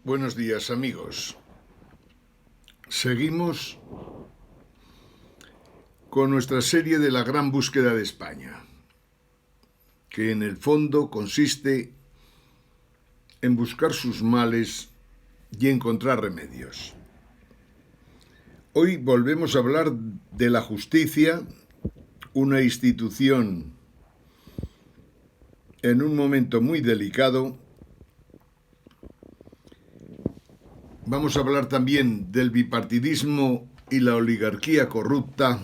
Buenos días, amigos. Seguimos con nuestra serie de la gran búsqueda de España, que en el fondo consiste en buscar sus males y encontrar remedios. Hoy volvemos a hablar de la justicia, una institución en un momento muy delicado. Vamos a hablar también del bipartidismo y la oligarquía corrupta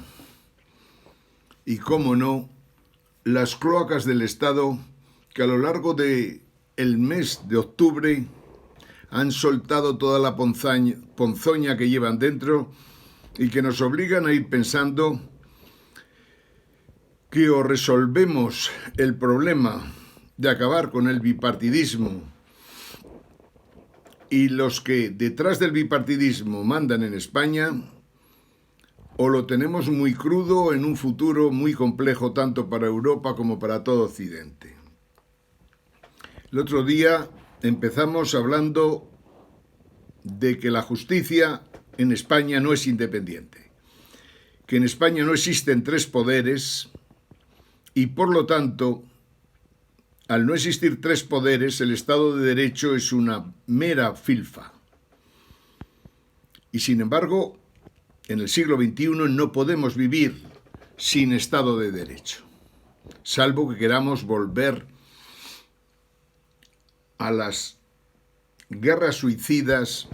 y, cómo no, las cloacas del Estado que a lo largo del mes de octubre han soltado toda la ponzoña que llevan dentro y que nos obligan a ir pensando que o resolvemos el problema de acabar con el bipartidismo y los que detrás del bipartidismo mandan en España, o lo tenemos muy crudo en un futuro muy complejo tanto para Europa como para todo Occidente. El otro día empezamos hablando de que la justicia en España no es independiente, que en España no existen tres poderes y por lo tanto, al no existir tres poderes, el Estado de Derecho es una mera filfa. Y sin embargo, en el siglo XXI no podemos vivir sin Estado de Derecho, salvo que queramos volver a las guerras suicidas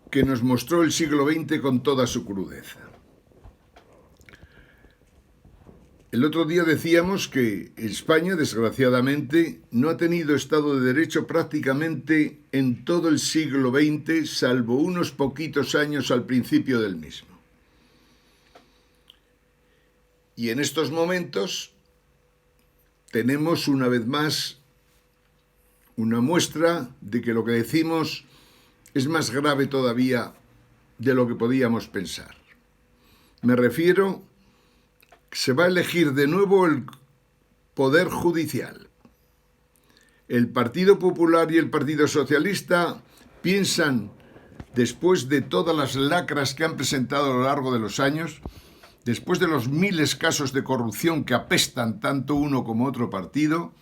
que nos mostró el siglo XX con toda su crudeza. El otro día decíamos que España, desgraciadamente, no ha tenido Estado de Derecho prácticamente en todo el siglo XX, salvo unos poquitos años al principio del mismo. Y en estos momentos tenemos una vez más una muestra de que lo que decimos es más grave todavía de lo que podíamos pensar. Me refiero que se va a elegir de nuevo el Poder Judicial. El Partido Popular y el Partido Socialista piensan, después de todas las lacras que han presentado a lo largo de los años, después de los miles de casos de corrupción que apestan tanto uno como otro partido,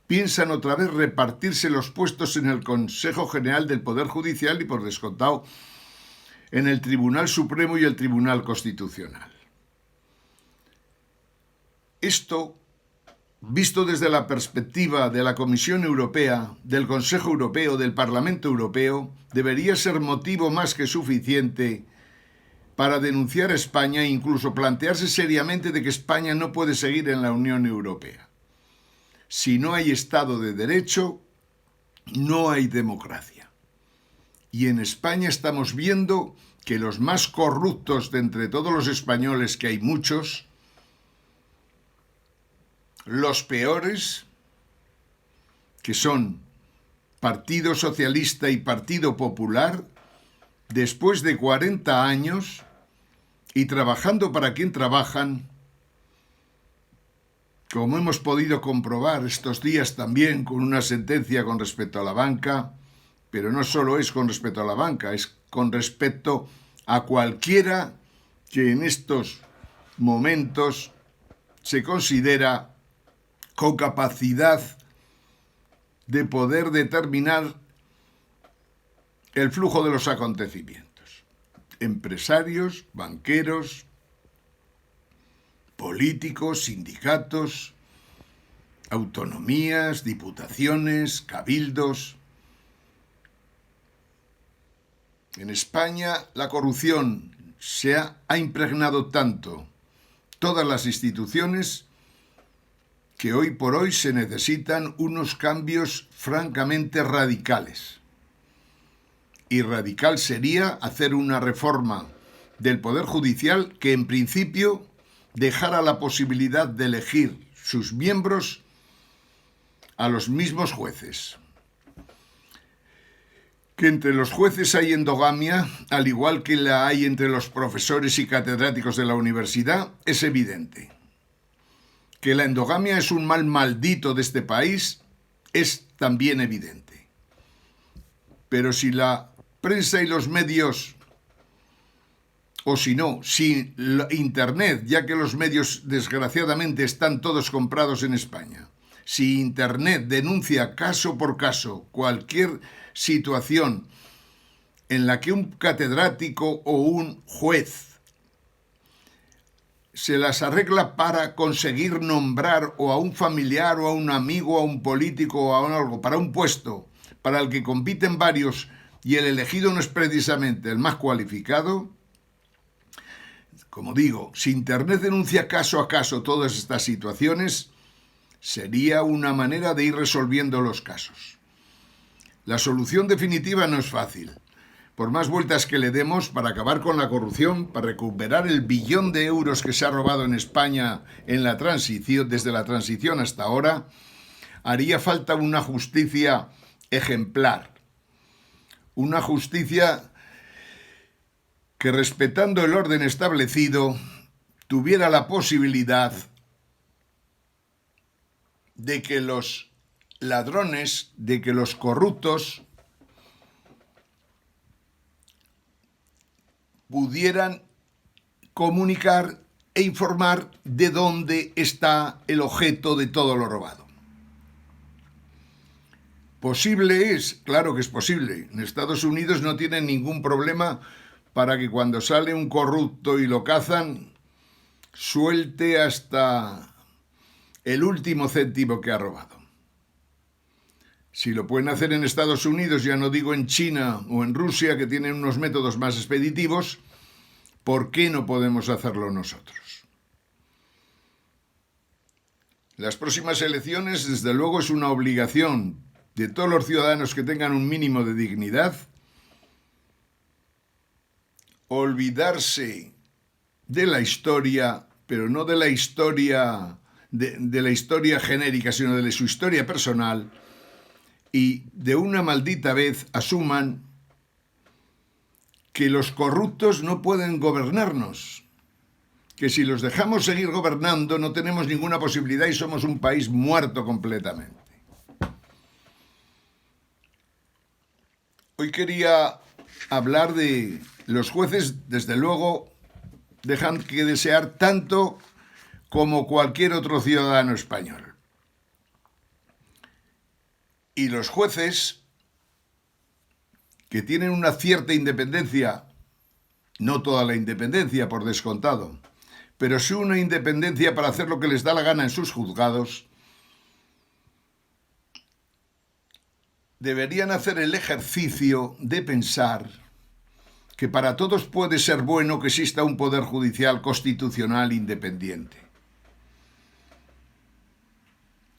piensan otra vez repartirse los puestos en el Consejo General del Poder Judicial y, por descontado, en el Tribunal Supremo y el Tribunal Constitucional. Esto, visto desde la perspectiva de la Comisión Europea, del Consejo Europeo, del Parlamento Europeo, debería ser motivo más que suficiente para denunciar a España e incluso plantearse seriamente de que España no puede seguir en la Unión Europea. Si no hay Estado de Derecho, no hay democracia. Y en España estamos viendo que los más corruptos de entre todos los españoles, que hay muchos, los peores, que son Partido Socialista y Partido Popular, después de 40 años y trabajando para quien trabajan, como hemos podido comprobar estos días también con una sentencia con respecto a la banca, pero no solo es con respecto a la banca, es con respecto a cualquiera que en estos momentos se considera con capacidad de poder determinar el flujo de los acontecimientos. Empresarios, banqueros, políticos, sindicatos, autonomías, diputaciones, cabildos. En España la corrupción ha impregnado tanto todas las instituciones que hoy por hoy se necesitan unos cambios francamente radicales. Y radical sería hacer una reforma del Poder Judicial que en principio dejara la posibilidad de elegir sus miembros a los mismos jueces. Que entre los jueces hay endogamia, al igual que la hay entre los profesores y catedráticos de la universidad, es evidente. Que la endogamia es un mal maldito de este país es también evidente. Pero si la prensa y los medios, o si no, si Internet, ya que los medios desgraciadamente están todos comprados en España, si Internet denuncia caso por caso cualquier situación en la que un catedrático o un juez se las arregla para conseguir nombrar o a un familiar o a un amigo, a un político o a algo, para un puesto para el que compiten varios y el elegido no es precisamente el más cualificado, como digo, si Internet denuncia caso a caso todas estas situaciones, sería una manera de ir resolviendo los casos. La solución definitiva no es fácil. Por más vueltas que le demos para acabar con la corrupción, para recuperar el billón de euros que se ha robado en España en la transición, desde la transición hasta ahora, haría falta una justicia ejemplar. Una justicia que, respetando el orden establecido, tuviera la posibilidad de que los ladrones, de que los corruptos pudieran comunicar e informar de dónde está el objeto de todo lo robado. ¿Posible es? Claro que es posible. En Estados Unidos no tienen ningún problema para que cuando sale un corrupto y lo cazan, suelte hasta el último céntimo que ha robado. Si lo pueden hacer en Estados Unidos, ya no digo en China o en Rusia, que tienen unos métodos más expeditivos, ¿por qué no podemos hacerlo nosotros? Las próximas elecciones, desde luego, es una obligación de todos los ciudadanos que tengan un mínimo de dignidad olvidarse de la historia, pero no de la historia de la historia genérica, sino de su historia personal, y de una maldita vez asuman que los corruptos no pueden gobernarnos, que si los dejamos seguir gobernando no tenemos ninguna posibilidad y somos un país muerto completamente. Hoy quería hablar de los jueces, desde luego, dejan que desear tanto como cualquier otro ciudadano español. Y los jueces, que tienen una cierta independencia, no toda la independencia por descontado, pero sí una independencia para hacer lo que les da la gana en sus juzgados, deberían hacer el ejercicio de pensar que para todos puede ser bueno que exista un poder judicial constitucional independiente.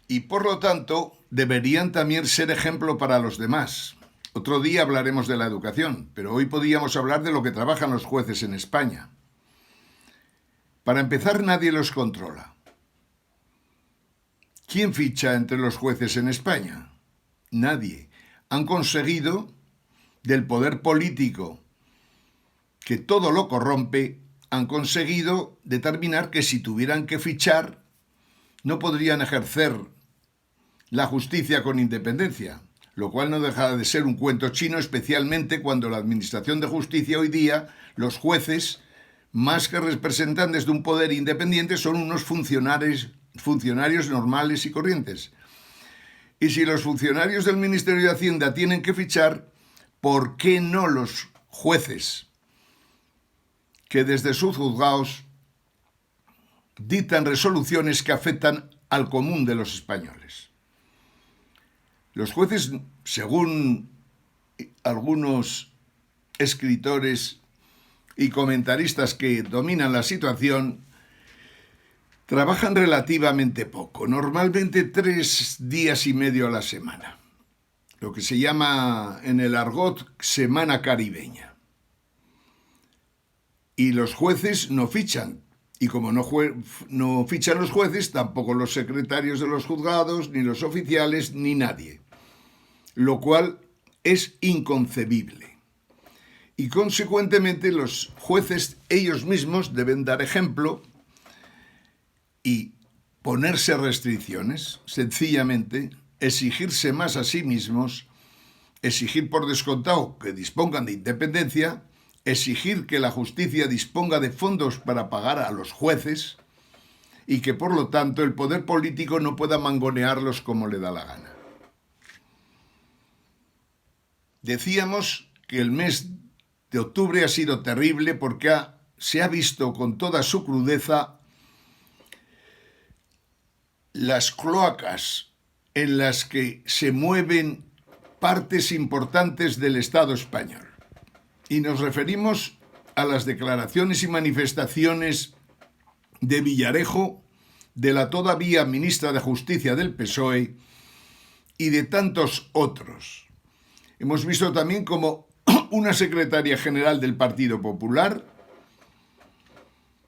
Y por lo tanto, deberían también ser ejemplo para los demás. Otro día hablaremos de la educación, pero hoy podríamos hablar de lo que trabajan los jueces en España. Para empezar, nadie los controla. ¿Quién ficha entre los jueces en España? Nadie. Han conseguido del poder político, que todo lo corrompe, han conseguido determinar que si tuvieran que fichar, no podrían ejercer la justicia con independencia, lo cual no deja de ser un cuento chino, especialmente cuando la administración de justicia hoy día, los jueces, más que representantes de un poder independiente, son unos funcionarios normales y corrientes. Y si los funcionarios del Ministerio de Hacienda tienen que fichar, ¿por qué no los jueces que desde sus juzgados dictan resoluciones que afectan al común de los españoles? Los jueces, según algunos escritores y comentaristas que dominan la situación, trabajan relativamente poco, normalmente 3 días y medio a la semana, lo que se llama en el argot semana caribeña. Y los jueces no fichan, y como no fichan los jueces, tampoco los secretarios de los juzgados, ni los oficiales, ni nadie, lo cual es inconcebible. Y consecuentemente los jueces ellos mismos deben dar ejemplo y ponerse restricciones, sencillamente exigirse más a sí mismos exigir por descontado que dispongan de independencia, exigir que la justicia disponga de fondos para pagar a los jueces y que por lo tanto el poder político no pueda mangonearlos como le da la gana. Decíamos que el mes de octubre ha sido terrible porque se ha visto con toda su crudeza las cloacas en las que se mueven partes importantes del Estado español. Y nos referimos a las declaraciones y manifestaciones de Villarejo, de la todavía ministra de Justicia del PSOE y de tantos otros. Hemos visto también como una secretaria general del Partido Popular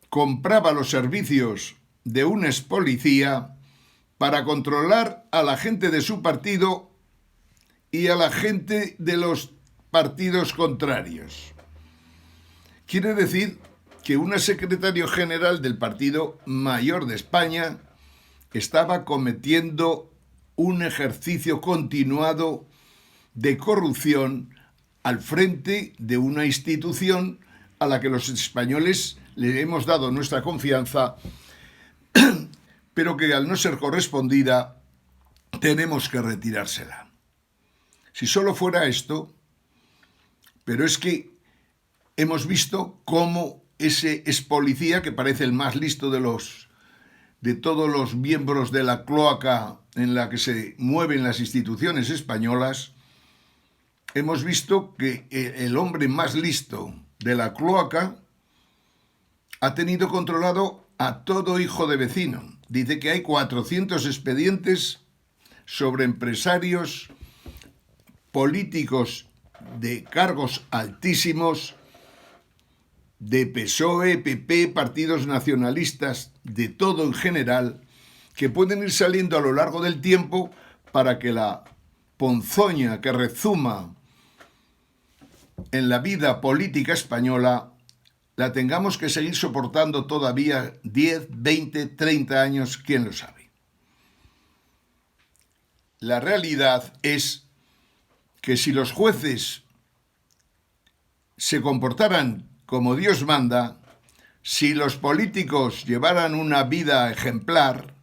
compraba los servicios de un expolicía para controlar a la gente de su partido y a la gente de los partidos contrarios. Quiere decir que una secretaria general del Partido Mayor de España estaba cometiendo un ejercicio continuado de corrupción al frente de una institución a la que los españoles le hemos dado nuestra confianza, pero que al no ser correspondida tenemos que retirársela. Si solo fuera esto, pero es que hemos visto cómo ese expolicía, que parece el más listo de todos los miembros de la cloaca en la que se mueven las instituciones españolas, hemos visto que el hombre más listo de la cloaca ha tenido controlado a todo hijo de vecino. Dice que hay 400 expedientes sobre empresarios políticos de cargos altísimos de PSOE, PP, partidos nacionalistas, de todo en general, que pueden ir saliendo a lo largo del tiempo para que la ponzoña que rezuma en la vida política española la tengamos que seguir soportando todavía 10, 20, 30 años, quién lo sabe. La realidad es que si los jueces se comportaran como Dios manda, si los políticos llevaran una vida ejemplar,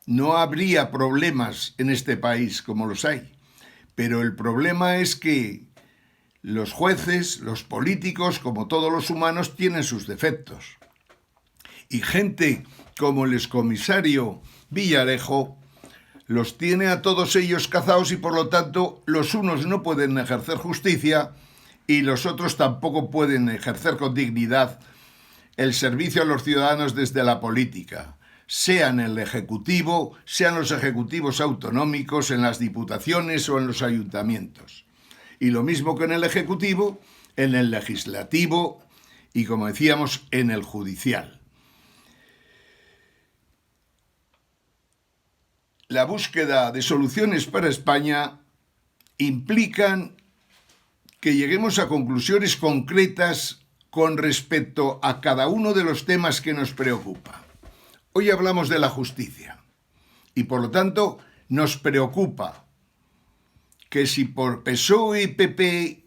no habría problemas en este país como los hay. Pero el problema es que los jueces, los políticos, como todos los humanos, tienen sus defectos. Y gente como el excomisario Villarejo los tiene a todos ellos cazados y por lo tanto los unos no pueden ejercer justicia y los otros tampoco pueden ejercer con dignidad el servicio a los ciudadanos desde la política, sean el Ejecutivo, sean los ejecutivos autonómicos, en las diputaciones o en los ayuntamientos. Y lo mismo que en el Ejecutivo, en el Legislativo y, como decíamos, en el Judicial. La búsqueda de soluciones para España implican que lleguemos a conclusiones concretas con respecto a cada uno de los temas que nos preocupa. Hoy hablamos de la justicia y, por lo tanto, nos preocupa que si por PSOE y PP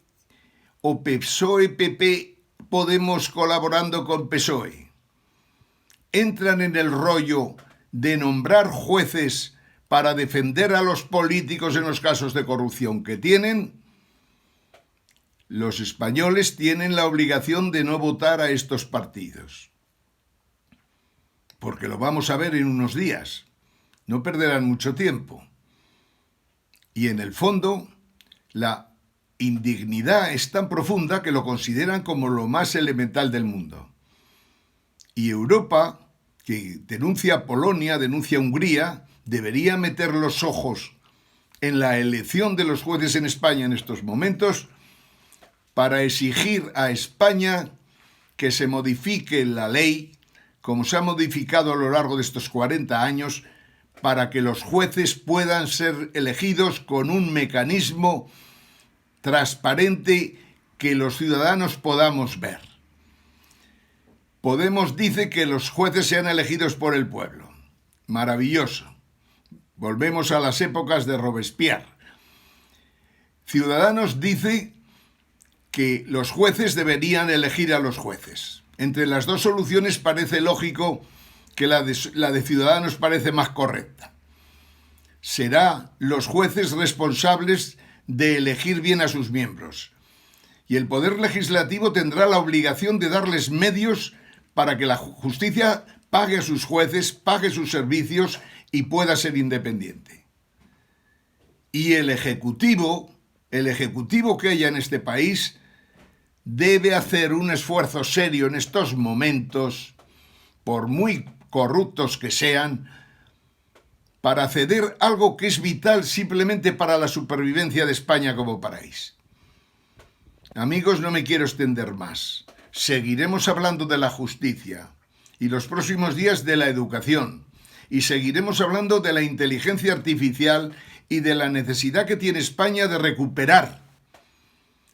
o PSOE-PP Podemos colaborando con PSOE entran en el rollo de nombrar jueces para defender a los políticos en los casos de corrupción que tienen, los españoles tienen la obligación de no votar a estos partidos. Porque lo vamos a ver en unos días. No perderán mucho tiempo. Y en el fondo, la indignidad es tan profunda que lo consideran como lo más elemental del mundo. Y Europa, que denuncia a Polonia, denuncia a Hungría, debería meter los ojos en la elección de los jueces en España en estos momentos para exigir a España que se modifique la ley, como se ha modificado a lo largo de estos 40 años, para que los jueces puedan ser elegidos con un mecanismo transparente que los ciudadanos podamos ver. Podemos dice que los jueces sean elegidos por el pueblo. Maravilloso. Volvemos a las épocas de Robespierre. Ciudadanos dice que los jueces deberían elegir a los jueces. Entre las dos soluciones parece lógico que la de Ciudadanos parece más correcta. Será los jueces responsables de elegir bien a sus miembros. Y el Poder Legislativo tendrá la obligación de darles medios para que la justicia pague a sus jueces, pague sus servicios y pueda ser independiente. Y el Ejecutivo que haya en este país, debe hacer un esfuerzo serio en estos momentos, por muy corruptos que sean, para ceder algo que es vital simplemente para la supervivencia de España como país. Amigos, no me quiero extender más. Seguiremos hablando de la justicia y los próximos días de la educación, y seguiremos hablando de la inteligencia artificial y de la necesidad que tiene España de recuperar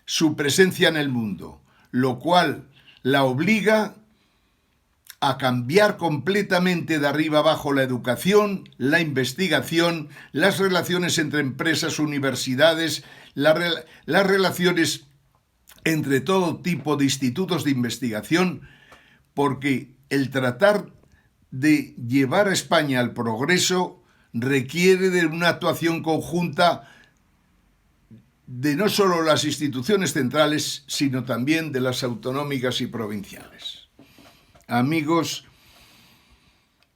su presencia en el mundo, lo cual la obliga a cambiar completamente de arriba abajo la educación, la investigación, las relaciones entre empresas, universidades, las relaciones entre todo tipo de institutos de investigación, porque el tratar de llevar a España al progreso requiere de una actuación conjunta de no solo las instituciones centrales, sino también de las autonómicas y provinciales. Amigos,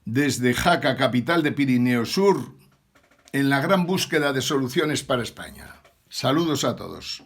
desde Jaca, capital de Pirineo Sur, en la gran búsqueda de soluciones para España. Saludos a todos.